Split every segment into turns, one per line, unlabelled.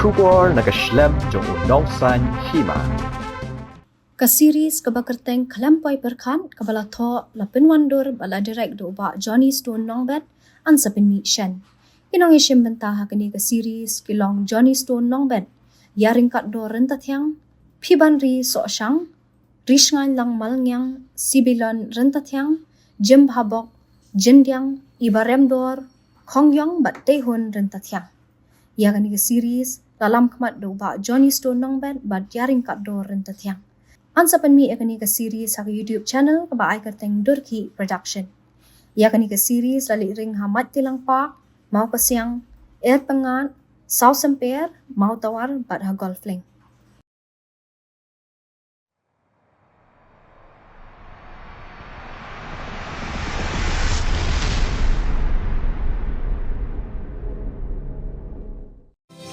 Kubor na Khlem jong Nongsan Hima.
Ka-series kabakerteng Khlem Pyrkhat kabala tho la penwandur bala direct do ba Johnny Stone Nongbet an sa Pynmih shen. Inong isim bentah kini ka-series kilong Johnny Stone Nongbet yaring kat do rentathyang piban ri so syang rishngan lang malngyang sibilon rentathyang jem habok jendyang ibarem dor khongyong bat tehun rentathyang. Ya kani ka-series dalam kemat do ba Johnny Stone Nongbet bat yaring kat do rentathyang. Ansa Pynmih akani ka series sa YouTube channel ka baay kerteng Durkhih production. Ya kani ka series lali ring hamat tilang pak, mau kasiang, pengan, saw semper, mau tawar bat ha golf link.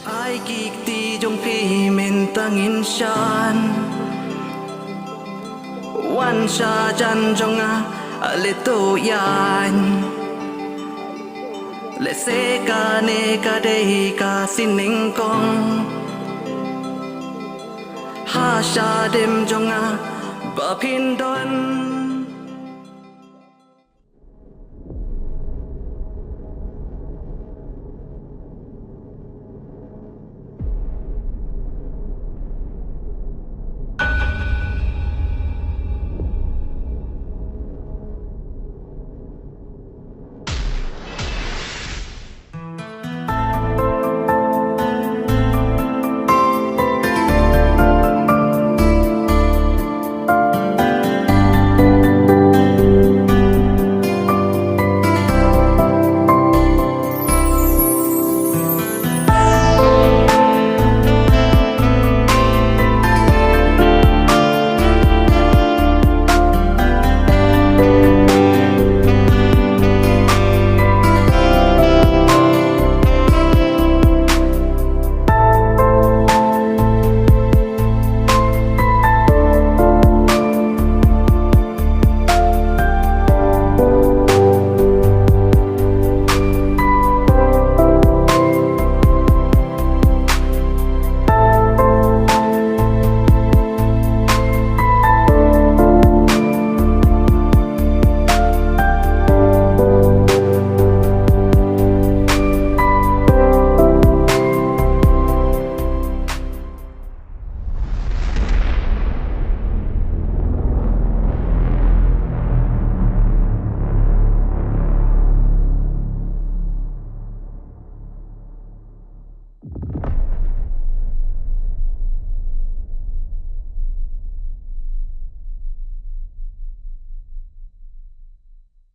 Ai kik ti jong pi men tangin shan wan sha jan jong a le to yan le se ka ne ka de ka sining kong ha sha dem jong a ba pin don